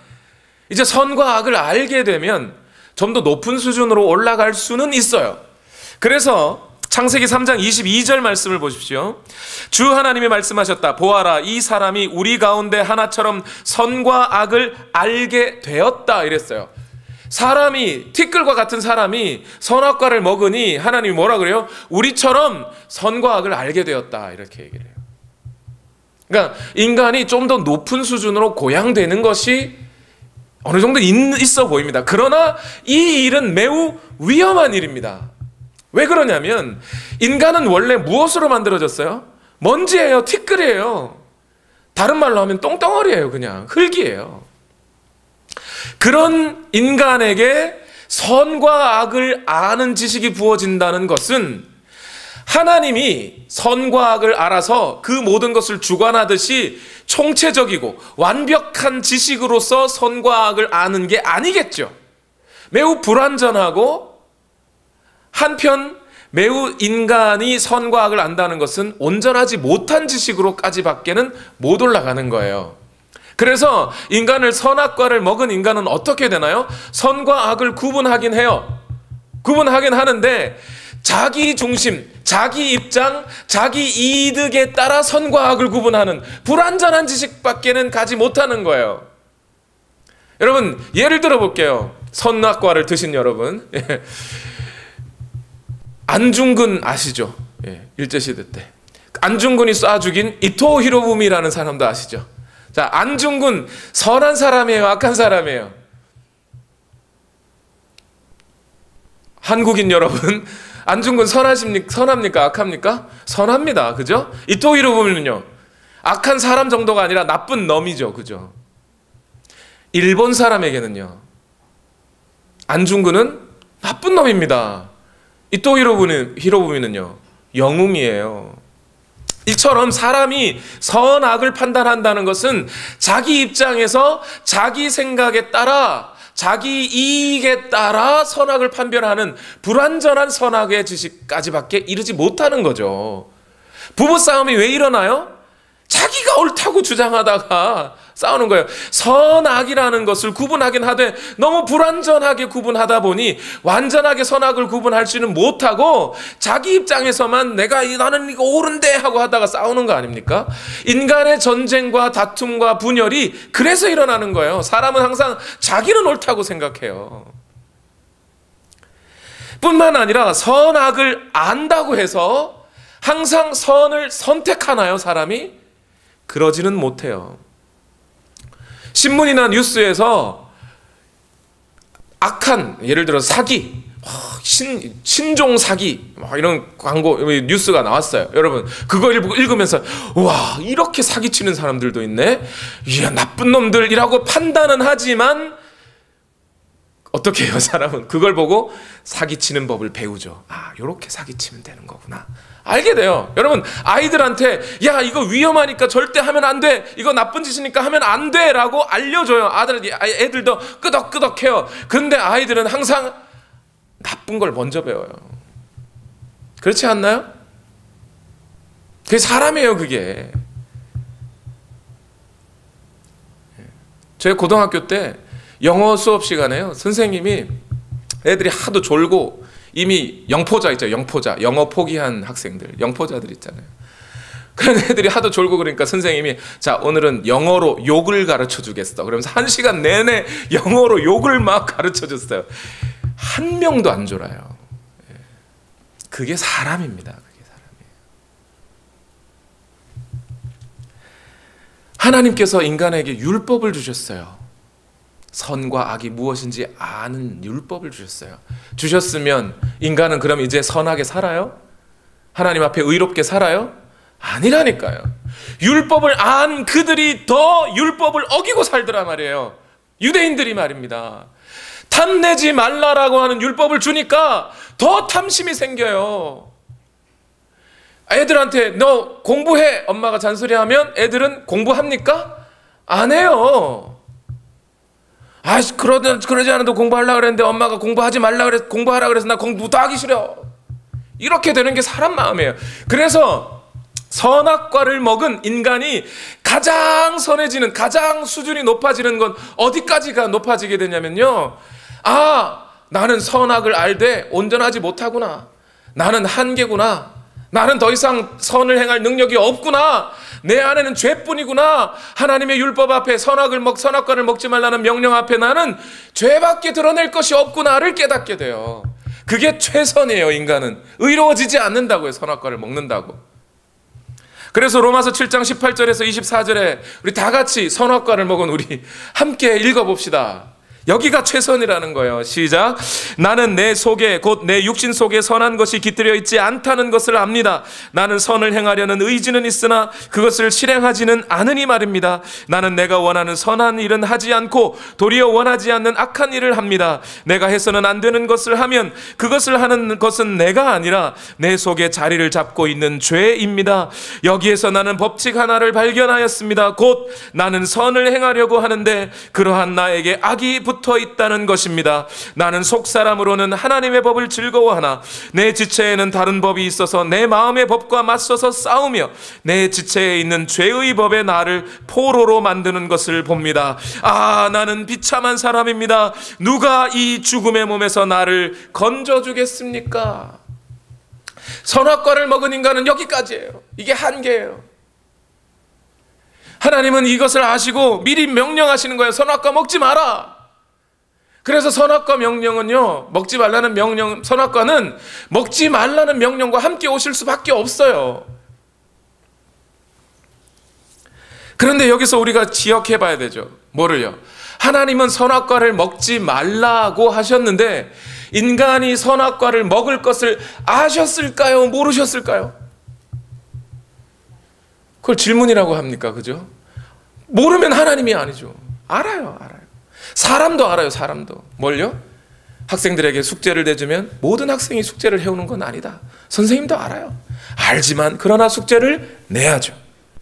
이제 선과 악을 알게 되면 좀 더 높은 수준으로 올라갈 수는 있어요. 그래서 창세기 3장 22절 말씀을 보십시오. 주 하나님이 말씀하셨다. 보아라, 이 사람이 우리 가운데 하나처럼 선과 악을 알게 되었다, 이랬어요. 사람이, 티끌과 같은 사람이 선악과를 먹으니 하나님이 뭐라 그래요? 우리처럼 선과 악을 알게 되었다, 이렇게 얘기를 해요. 그러니까 인간이 좀 더 높은 수준으로 고양되는 것이 어느 정도 있어 보입니다. 그러나 이 일은 매우 위험한 일입니다. 왜 그러냐면 인간은 원래 무엇으로 만들어졌어요? 먼지예요. 티끌이에요. 다른 말로 하면 똥덩어리예요. 그냥 흙이에요. 그런 인간에게 선과 악을 아는 지식이 부어진다는 것은 하나님이 선과 악을 알아서 그 모든 것을 주관하듯이 총체적이고 완벽한 지식으로서 선과 악을 아는 게 아니겠죠. 매우 불완전하고, 한편 매우 인간이 선과 악을 안다는 것은 온전하지 못한 지식으로까지 밖에는 못 올라가는 거예요. 그래서 인간을, 선악과를 먹은 인간은 어떻게 되나요? 선과 악을 구분하긴 해요. 구분하긴 하는데 자기 중심, 자기 입장, 자기 이득에 따라 선과 악을 구분하는 불완전한 지식밖에는 가지 못하는 거예요. 여러분 예를 들어 볼게요. 선악과를 드신 여러분, 안중근 아시죠? 일제시대 때 안중근이 쏴 죽인 이토 히로부미라는 사람도 아시죠? 자, 안중근 선한 사람이에요, 악한 사람이에요? 한국인 여러분, 안중근 선합니까? 악합니까? 선합니다. 그죠? 이토 히로부미는요, 악한 사람 정도가 아니라 나쁜 놈이죠. 그죠? 일본 사람에게는요, 안중근은 나쁜 놈입니다. 이토 히로부미는요, 영웅이에요. 이처럼 사람이 선악을 판단한다는 것은 자기 입장에서 자기 생각에 따라, 자기 이익에 따라 선악을 판별하는 불완전한 선악의 지식까지밖에 이르지 못하는 거죠. 부부싸움이 왜 일어나요? 자기가 옳다고 주장하다가 싸우는 거예요. 선악이라는 것을 구분하긴 하되 너무 불완전하게 구분하다 보니 완전하게 선악을 구분할 수는 못하고 자기 입장에서만 나는 이거 옳은데 하고 하다가 싸우는 거 아닙니까? 인간의 전쟁과 다툼과 분열이 그래서 일어나는 거예요. 사람은 항상 자기는 옳다고 생각해요. 뿐만 아니라 선악을 안다고 해서 항상 선을 선택하나요, 사람이? 그러지는 못해요. 신문이나 뉴스에서 악한, 예를 들어 사기, 신종 사기 이런 광고 뉴스가 나왔어요. 여러분 그거 읽으면서 와, 이렇게 사기치는 사람들도 있네, 이야 나쁜 놈들이라고 판단은 하지만 어떻게 해요? 사람은 그걸 보고 사기치는 법을 배우죠. 아, 요렇게 사기치면 되는 거구나, 알게 돼요. 여러분 아이들한테 야 이거 위험하니까 절대 하면 안 돼, 이거 나쁜 짓이니까 하면 안 돼 라고 알려줘요. 애들도 끄덕끄덕해요. 근데 아이들은 항상 나쁜 걸 먼저 배워요. 그렇지 않나요? 그게 사람이에요. 그게 제 고등학교 때 영어 수업 시간에요, 선생님이 애들이 하도 졸고 이미 영포자 있죠, 영포자, 영어 포기한 학생들, 영포자들 있잖아요. 그런 애들이 하도 졸고 그러니까 선생님이 자 오늘은 영어로 욕을 가르쳐 주겠어 그러면서 1시간 내내 영어로 욕을 막 가르쳐 줬어요. 한 명도 안 졸아요. 그게 사람입니다. 그게 사람이에요. 하나님께서 인간에게 율법을 주셨어요. 선과 악이 무엇인지 아는 율법을 주셨어요. 주셨으면 인간은 그럼 이제 선하게 살아요? 하나님 앞에 의롭게 살아요? 아니라니까요. 율법을 안 그들이 더 율법을 어기고 살더라 말이에요. 유대인들이 말입니다. 탐내지 말라라고 하는 율법을 주니까 더 탐심이 생겨요. 애들한테 너 공부해 엄마가 잔소리하면 애들은 공부합니까? 안 해요. 아, 그러지 않아도 공부하려고 그랬는데 엄마가 공부하지 말라 그래서 공부하라 그래서 나 공부도 하기 싫어. 이렇게 되는 게 사람 마음이에요. 그래서 선악과를 먹은 인간이 가장 선해지는, 가장 수준이 높아지는 건 어디까지가 높아지게 되냐면요, 아, 나는 선악을 알되 온전하지 못하구나, 나는 한계구나, 나는 더 이상 선을 행할 능력이 없구나, 내 안에는 죄뿐이구나, 하나님의 율법 앞에 선악과를 먹지 말라는 명령 앞에 나는 죄밖에 드러낼 것이 없구나를 깨닫게 돼요. 그게 최선이에요. 인간은 의로워지지 않는다고요, 선악과를 먹는다고. 그래서 로마서 7장 18절에서 24절에 우리 다 같이 선악과를 먹은 우리 함께 읽어봅시다. 여기가 최선이라는 거예요. 시작. 나는 내 속에 곧 내 육신 속에 선한 것이 깃들여 있지 않다는 것을 압니다. 나는 선을 행하려는 의지는 있으나 그것을 실행하지는 않으니 말입니다. 나는 내가 원하는 선한 일은 하지 않고 도리어 원하지 않는 악한 일을 합니다. 내가 해서는 안 되는 것을 하면 그것을 하는 것은 내가 아니라 내 속에 자리를 잡고 있는 죄입니다. 여기에서 나는 법칙 하나를 발견하였습니다. 곧 나는 선을 행하려고 하는데 그러한 나에게 악이 붙어 있다는 것입니다. 나는 속사람으로는 하나님의 법을 즐거워하나 내 지체에는 다른 법이 있어서 내 마음의 법과 맞서서 싸우며 내 지체에 있는 죄의 법에 나를 포로로 만드는 것을 봅니다. 아, 나는 비참한 사람입니다. 누가 이 죽음의 몸에서 나를 건져주겠습니까? 선악과를 먹은 인간은 여기까지예요. 이게 한계예요. 하나님은 이것을 아시고 미리 명령하시는 거예요. 선악과 먹지 마라. 그래서 선악과 명령은요, 먹지 말라는 명령, 선악과는 먹지 말라는 명령과 함께 오실 수밖에 없어요. 그런데 여기서 우리가 기억해 봐야 되죠. 뭐를요? 하나님은 선악과를 먹지 말라고 하셨는데 인간이 선악과를 먹을 것을 아셨을까요? 모르셨을까요? 그걸 질문이라고 합니까? 그죠? 모르면 하나님이 아니죠. 알아요. 사람도 알아요. 사람도. 뭘요? 학생들에게 숙제를 내주면 모든 학생이 숙제를 해오는 건 아니다. 선생님도 알아요. 알지만 그러나 숙제를 내야죠.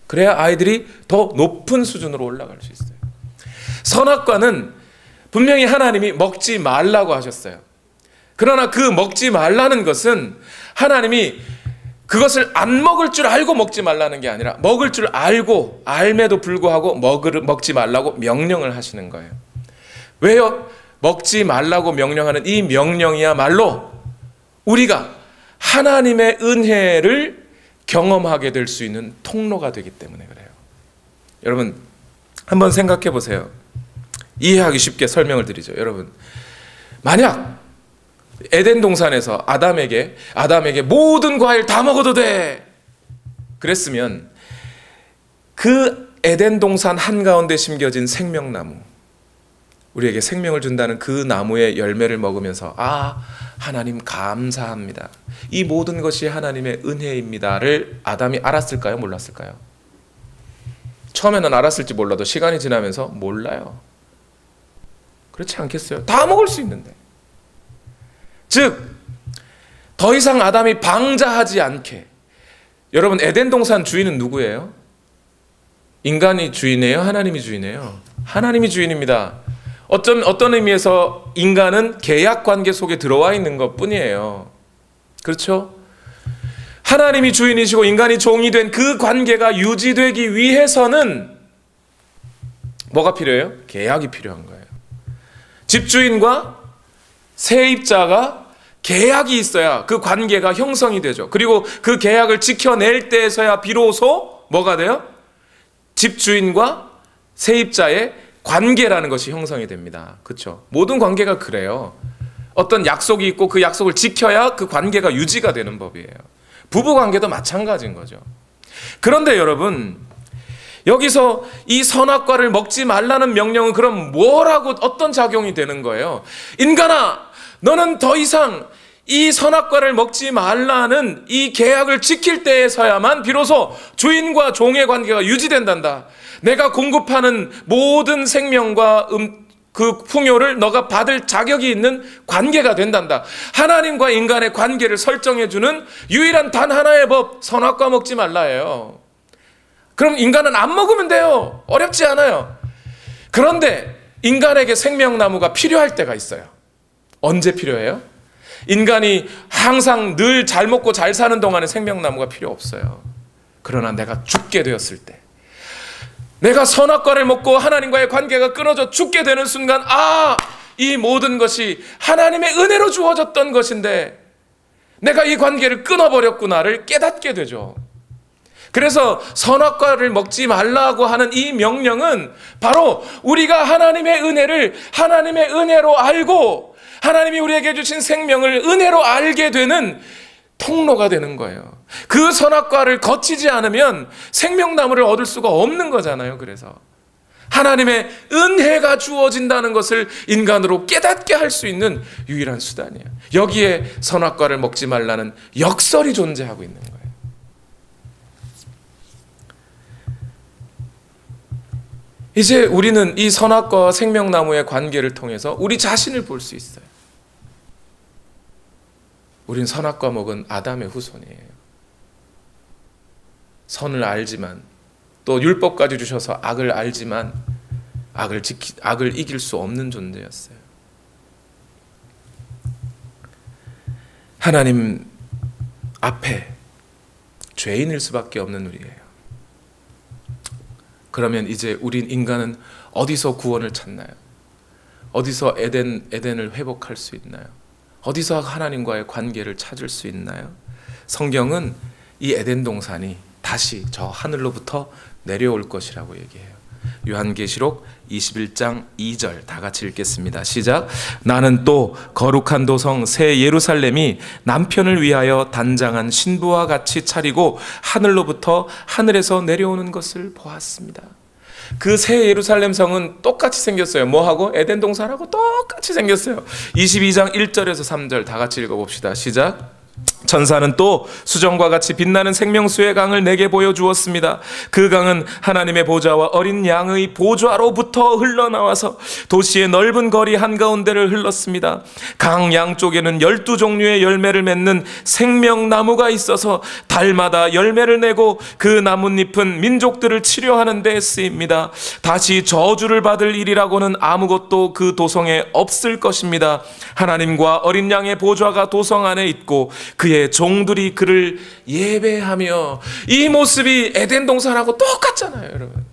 그래야 아이들이 더 높은 수준으로 올라갈 수 있어요. 선악과는 분명히 하나님이 먹지 말라고 하셨어요. 그러나 그 먹지 말라는 것은 하나님이 그것을 안 먹을 줄 알고 먹지 말라는 게 아니라 먹을 줄 알고 알매도 불구하고 먹지 말라고 명령을 하시는 거예요. 왜요? 먹지 말라고 명령하는 이 명령이야말로 우리가 하나님의 은혜를 경험하게 될 수 있는 통로가 되기 때문에 그래요. 여러분 한번 생각해 보세요. 이해하기 쉽게 설명을 드리죠. 여러분 만약 에덴 동산에서 아담에게 모든 과일 다 먹어도 돼 그랬으면 그 에덴 동산 한가운데 심겨진 생명나무, 우리에게 생명을 준다는 그 나무의 열매를 먹으면서 하나님 감사합니다, 이 모든 것이 하나님의 은혜입니다를 아담이 알았을까요? 몰랐을까요? 처음에는 알았을지 몰라도 시간이 지나면서 몰라요. 그렇지 않겠어요? 다 먹을 수 있는데. 즉 더 이상 아담이 방자하지 않게. 여러분 에덴 동산 주인은 누구예요? 인간이 주인이에요? 하나님이 주인이에요? 하나님이 주인입니다. 어떤 의미에서 인간은 계약 관계 속에 들어와 있는 것 뿐이에요. 그렇죠? 하나님이 주인이시고 인간이 종이 된 그 관계가 유지되기 위해서는 뭐가 필요해요? 계약이 필요한 거예요. 집주인과 세입자가 계약이 있어야 그 관계가 형성이 되죠. 그리고 그 계약을 지켜낼 때에서야 비로소 뭐가 돼요? 집주인과 세입자의 관계라는 것이 형성이 됩니다. 그렇죠? 모든 관계가 그래요. 어떤 약속이 있고 그 약속을 지켜야 그 관계가 유지가 되는 법이에요. 부부 관계도 마찬가지인 거죠. 그런데 여러분 여기서 이 선악과를 먹지 말라는 명령은 그럼 뭐라고 어떤 작용이 되는 거예요? 인간아, 너는 더 이상 이 선악과를 먹지 말라는 이 계약을 지킬 때에서야만 비로소 주인과 종의 관계가 유지된단다. 내가 공급하는 모든 생명과 그 풍요를 너가 받을 자격이 있는 관계가 된단다. 하나님과 인간의 관계를 설정해주는 유일한 단 하나의 법, 선악과 먹지 말라예요. 그럼 인간은 안 먹으면 돼요. 어렵지 않아요. 그런데 인간에게 생명나무가 필요할 때가 있어요. 언제 필요해요? 인간이 항상 늘 잘 먹고 잘 사는 동안에 생명나무가 필요 없어요. 그러나 내가 죽게 되었을 때, 내가 선악과를 먹고 하나님과의 관계가 끊어져 죽게 되는 순간 이 모든 것이 하나님의 은혜로 주어졌던 것인데 내가 이 관계를 끊어버렸구나를 깨닫게 되죠. 그래서 선악과를 먹지 말라고 하는 이 명령은 바로 우리가 하나님의 은혜를 하나님의 은혜로 알고 하나님이 우리에게 주신 생명을 은혜로 알게 되는 통로가 되는 거예요. 그 선악과를 거치지 않으면 생명나무를 얻을 수가 없는 거잖아요. 그래서 하나님의 은혜가 주어진다는 것을 인간으로 깨닫게 할 수 있는 유일한 수단이에요. 여기에 선악과를 먹지 말라는 역설이 존재하고 있는 거예요. 이제 우리는 이 선악과와 생명나무의 관계를 통해서 우리 자신을 볼 수 있어요. 우린 선악과 먹은 아담의 후손이에요. 선을 알지만 또 율법까지 주셔서 악을 알지만 악을 이길 수 없는 존재였어요. 하나님 앞에 죄인일 수밖에 없는 우리예요. 그러면 이제 우린 인간은 어디서 구원을 찾나요? 어디서 에덴을 회복할 수 있나요? 어디서 하나님과의 관계를 찾을 수 있나요? 성경은 이 에덴 동산이 다시 저 하늘로부터 내려올 것이라고 얘기해요. 요한계시록 21장 2절 다 같이 읽겠습니다. 시작. 나는 또 거룩한 도성 새 예루살렘이 남편을 위하여 단장한 신부와 같이 차리고 하늘로부터 하늘에서 내려오는 것을 보았습니다. 그 새 예루살렘 성은 똑같이 생겼어요. 뭐하고? 에덴 동산하고 똑같이 생겼어요. 22장 1절에서 3절 다 같이 읽어봅시다. 시작. 천사는 또 수정과 같이 빛나는 생명수의 강을 내게 보여주었습니다. 그 강은 하나님의 보좌와 어린 양의 보좌로부터 흘러나와서 도시의 넓은 거리 한가운데를 흘렀습니다. 강 양쪽에는 12종류의 열매를 맺는 생명나무가 있어서 달마다 열매를 내고 그 나뭇잎은 민족들을 치료하는 데 쓰입니다. 다시 저주를 받을 일이라고는 아무것도 그 도성에 없을 것입니다. 하나님과 어린 양의 보좌가 도성 안에 있고 그의 종들이 그를 예배하며. 이 모습이 에덴 동산하고 똑같잖아요, 여러분.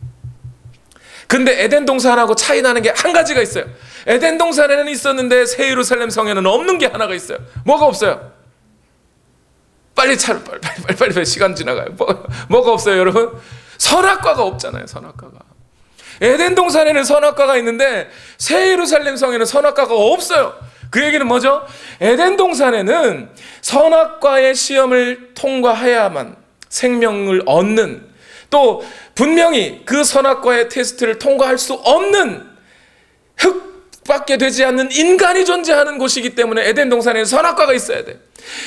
근데 에덴 동산하고 차이 나는 게 한 가지가 있어요. 에덴 동산에는 있었는데 새 예루살렘 성에는 없는 게 하나가 있어요. 뭐가 없어요? 빨리 시간 지나가요. 뭐가 없어요, 여러분? 선악과가 없잖아요, 선악과가. 에덴 동산에는 선악과가 있는데 새 예루살렘 성에는 선악과가 없어요. 그 얘기는 뭐죠? 에덴 동산에는 선악과의 시험을 통과해야만 생명을 얻는, 또 분명히 그 선악과의 테스트를 통과할 수 없는 흙밖에 되지 않는 인간이 존재하는 곳이기 때문에 에덴 동산에는 선악과가 있어야 돼.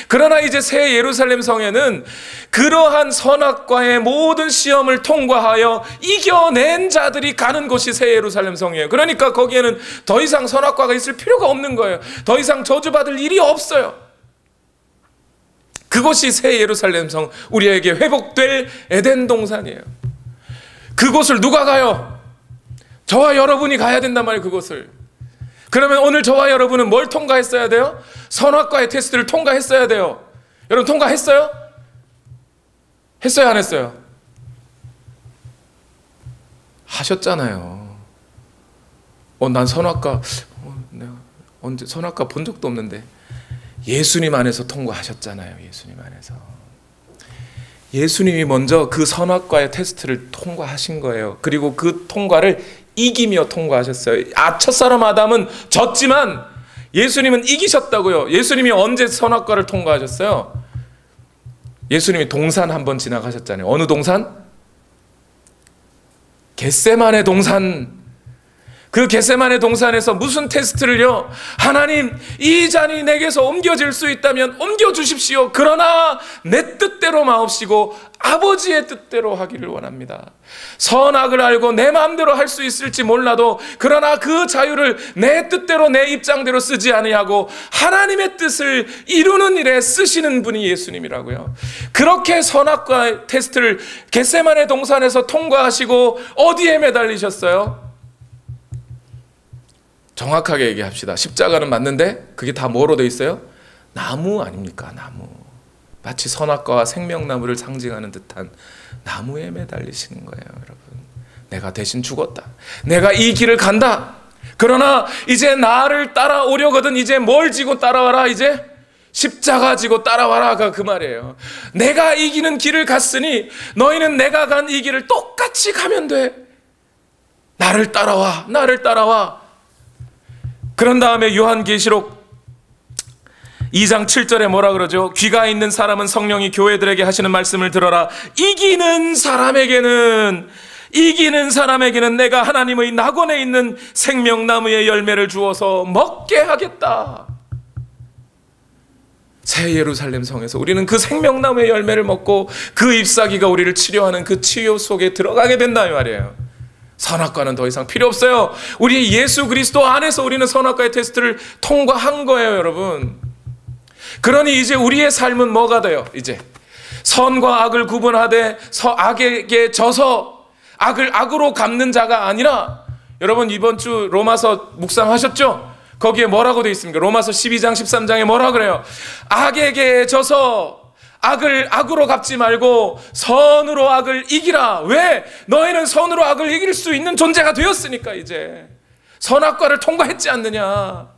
그러나 이제 새 예루살렘 성에는 그러한 선악과의 모든 시험을 통과하여 이겨낸 자들이 가는 곳이 새 예루살렘 성이에요. 그러니까 거기에는 더 이상 선악과가 있을 필요가 없는 거예요. 더 이상 저주받을 일이 없어요. 그곳이 새 예루살렘 성, 우리에게 회복될 에덴 동산이에요. 그곳을 누가 가요? 저와 여러분이 가야 된단 말이에요, 그곳을. 그러면 오늘 저와 여러분은 뭘 통과했어야 돼요? 선악과의 테스트를 통과했어야 돼요. 여러분 통과했어요? 했어요, 안 했어요? 하셨잖아요. 난 선악과 내가 언제 선악과 본 적도 없는데. 예수님 안에서 통과하셨잖아요. 예수님 안에서. 예수님이 먼저 그 선악과의 테스트를 통과하신 거예요. 그리고 그 통과를 이기며 통과하셨어요. 첫사람 아담은 졌지만 예수님은 이기셨다고요. 예수님이 언제 선악과를 통과하셨어요? 예수님이 동산 한번 지나가셨잖아요. 어느 동산? 겟세마네 동산. 그 겟세마네 동산에서 무슨 테스트를요? 하나님, 이 잔이 내게서 옮겨질 수 있다면 옮겨주십시오. 그러나 내 뜻대로 마옵시고 아버지의 뜻대로 하기를 원합니다. 선악을 알고 내 마음대로 할 수 있을지 몰라도 그러나 그 자유를 내 뜻대로 내 입장대로 쓰지 아니하고 하나님의 뜻을 이루는 일에 쓰시는 분이 예수님이라고요. 그렇게 선악과 테스트를 겟세마네 동산에서 통과하시고 어디에 매달리셨어요? 정확하게 얘기합시다. 십자가는 맞는데 그게 다 뭐로 돼 있어요? 나무 아닙니까? 나무. 마치 선악과와 생명나무를 상징하는 듯한 나무에 매달리시는 거예요, 여러분. 내가 대신 죽었다. 내가 이 길을 간다. 그러나 이제 나를 따라오려거든. 이제 뭘 지고 따라와라? 이제 십자가 지고 따라와라가 그 말이에요. 내가 이기는 길을 갔으니 너희는 내가 간 이 길을 똑같이 가면 돼. 나를 따라와. 나를 따라와. 그런 다음에 요한계시록 2장 7절에 뭐라 그러죠? 귀가 있는 사람은 성령이 교회들에게 하시는 말씀을 들어라. 이기는 사람에게는 내가 하나님의 낙원에 있는 생명나무의 열매를 주어서 먹게 하겠다. 새 예루살렘 성에서 우리는 그 생명나무의 열매를 먹고 그 잎사귀가 우리를 치료하는 그 치유 속에 들어가게 된다 이 말이에요. 선악과는 더 이상 필요 없어요. 우리 예수 그리스도 안에서 우리는 선악과의 테스트를 통과한 거예요, 여러분. 그러니 이제 우리의 삶은 뭐가 돼요? 이제 선과 악을 구분하되 악에게 져서 악을 악으로 갚는 자가 아니라, 여러분 이번 주 로마서 묵상하셨죠? 거기에 뭐라고 되어 있습니까? 로마서 12장 13장에 뭐라 그래요? 악에게 져서 악을 악으로 갚지 말고 선으로 악을 이기라. 왜? 너희는 선으로 악을 이길 수 있는 존재가 되었으니까. 이제 선악과를 통과했지 않느냐.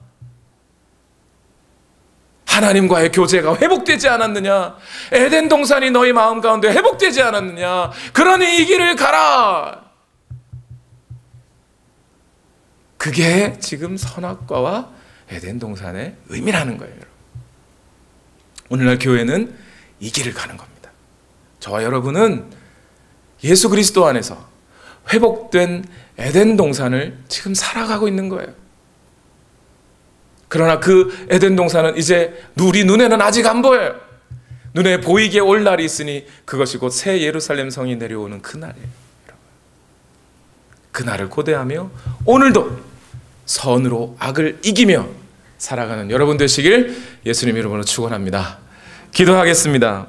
하나님과의 교제가 회복되지 않았느냐? 에덴 동산이 너희 마음 가운데 회복되지 않았느냐? 그러니 이 길을 가라. 그게 지금 선악과와 에덴 동산의 의미라는 거예요. 오늘날 교회는 이 길을 가는 겁니다. 저와 여러분은 예수 그리스도 안에서 회복된 에덴 동산을 지금 살아가고 있는 거예요. 그러나 그 에덴 동산은 이제 우리 눈에는 아직 안 보여요. 눈에 보이게 올 날이 있으니 그것이 곧 새 예루살렘 성이 내려오는 그날이에요. 그날을 고대하며 오늘도 선으로 악을 이기며 살아가는 여러분 되시길 예수님 이름으로 축원합니다. 기도하겠습니다.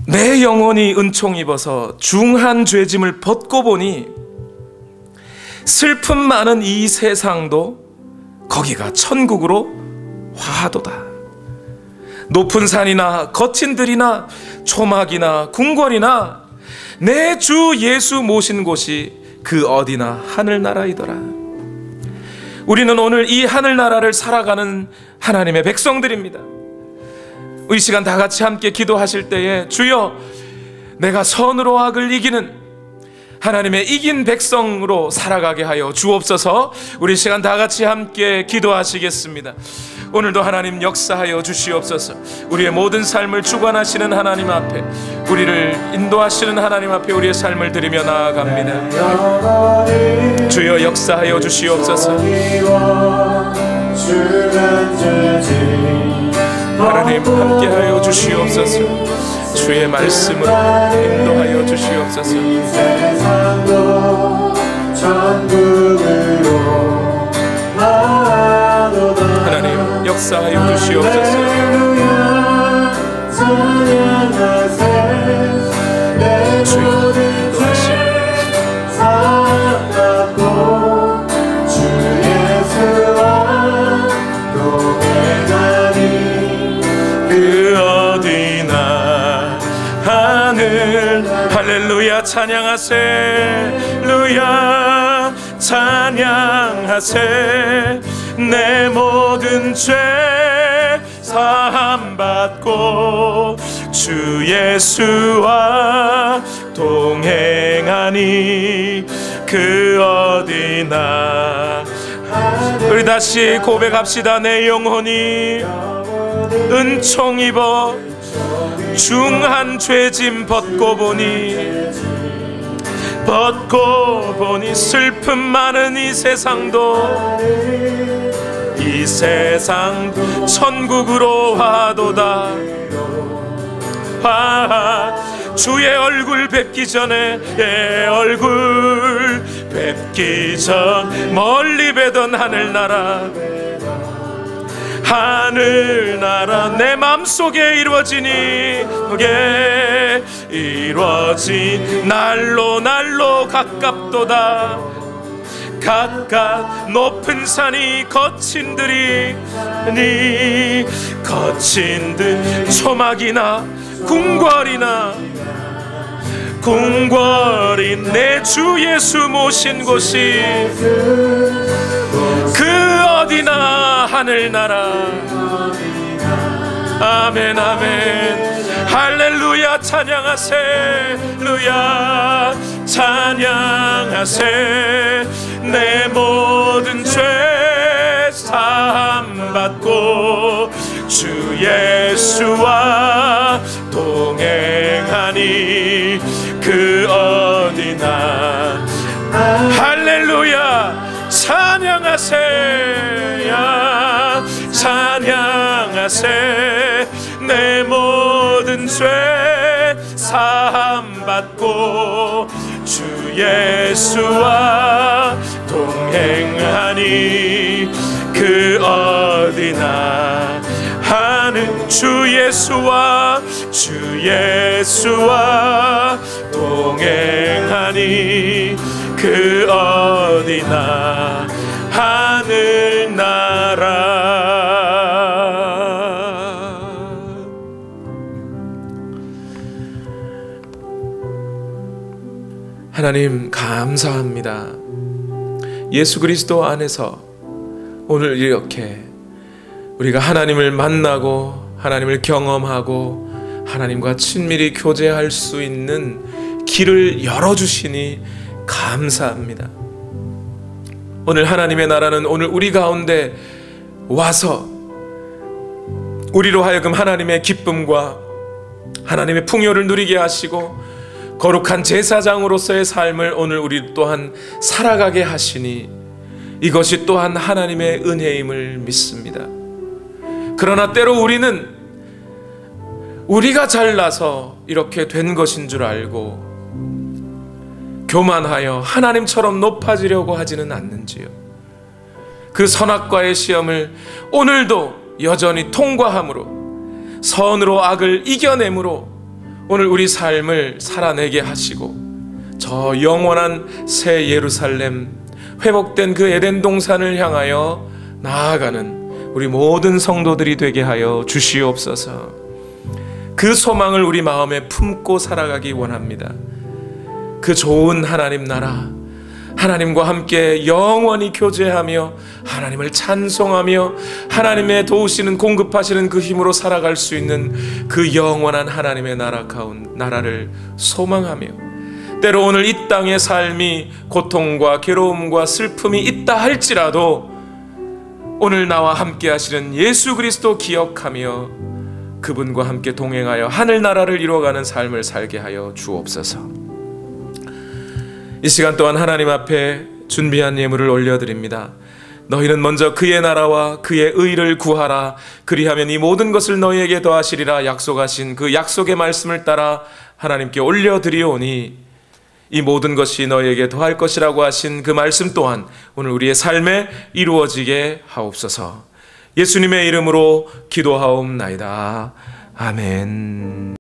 내 영혼이 은총 입어서 중한 죄짐을 벗고 보니 슬픔 많은 이 세상도 거기가 천국으로 화하도다. 높은 산이나 거친 들이나 초막이나 궁궐이나 내 주 예수 모신 곳이 그 어디나 하늘나라이더라. 우리는 오늘 이 하늘나라를 살아가는 하나님의 백성들입니다. 이 시간 다 같이 함께 기도하실 때에 주여, 내가 선으로 악을 이기는 하나님의 이긴 백성으로 살아가게 하여 주옵소서. 우리 시간 다 같이 함께 기도하시겠습니다. 오늘도 하나님 역사하여 주시옵소서. 우리의 모든 삶을 주관하시는 하나님 앞에, 우리를 인도하시는 하나님 앞에 우리의 삶을 드리며 나아갑니다. 주여 역사하여 주시옵소서. 하나님 함께하여 주시옵소서. 주의 말씀으로 인도하여 주시옵소서. 하나님 역사하여 주시옵소서. 주여 인도하시옵소서. 할렐루야 찬양하세. 루야 찬양하세. 내 모든 죄 사함받고 주 예수와 동행하니 그 어디나. 우리 다시 고백합시다. 내 영혼이 은총 입어 중한 죄짐 벗고 보니 슬픔 많은 이 세상도 천국으로 화도다. 주의 얼굴 뵙기 전에 얼굴 뵙기 전 멀리 뵈던 하늘나라 내 맘속에 이루어진 날로 가깝도다. 각각 높은 산이 거친 들이 초막이나 궁궐이 내 주 예수 모신 곳이 그 어디나 하늘나라. 아멘 아멘. 할렐루야 찬양하세. 루야 찬양하세. 내 모든 죄 사함받고 주 예수와 동행하니 그 어디나. 할렐루야 찬양하세. 찬양하세. 내 모든 죄 사함받고 주 예수와 동행하니 그 어디나. 주 예수와 동행하니 그 어디나 하늘나라. 하나님 감사합니다. 예수 그리스도 안에서 오늘 이렇게 우리가 하나님을 만나고 하나님을 경험하고 하나님과 친밀히 교제할 수 있는 길을 열어주시니 감사합니다. 오늘 하나님의 나라는 오늘 우리 가운데 와서 우리로 하여금 하나님의 기쁨과 하나님의 풍요를 누리게 하시고 거룩한 제사장으로서의 삶을 오늘 우리 또한 살아가게 하시니 이것이 또한 하나님의 은혜임을 믿습니다. 그러나 때로 우리는 우리가 잘나서 이렇게 된 것인 줄 알고 교만하여 하나님처럼 높아지려고 하지는 않는지요. 그 선악과의 시험을 오늘도 여전히 통과함으로 선으로 악을 이겨내므로 오늘 우리 삶을 살아내게 하시고 저 영원한 새 예루살렘 회복된 그 에덴 동산을 향하여 나아가는 우리 모든 성도들이 되게 하여 주시옵소서. 그 소망을 우리 마음에 품고 살아가기 원합니다. 그 좋은 하나님 나라, 하나님과 함께 영원히 교제하며 하나님을 찬송하며 하나님의 도우시는 공급하시는 그 힘으로 살아갈 수 있는 그 영원한 하나님의 나라를 소망하며 때로 오늘 이 땅의 삶이 고통과 괴로움과 슬픔이 있다 할지라도 오늘 나와 함께 하시는 예수 그리스도 기억하며 그분과 함께 동행하여 하늘나라를 이루어가는 삶을 살게 하여 주옵소서. 이 시간 또한 하나님 앞에 준비한 예물을 올려드립니다. 너희는 먼저 그의 나라와 그의 의를 구하라. 그리하면 이 모든 것을 너희에게 더하시리라 약속하신 그 약속의 말씀을 따라 하나님께 올려드리오니 이 모든 것이 너희에게 더할 것이라고 하신 그 말씀 또한 오늘 우리의 삶에 이루어지게 하옵소서. 예수님의 이름으로 기도하옵나이다. 아멘.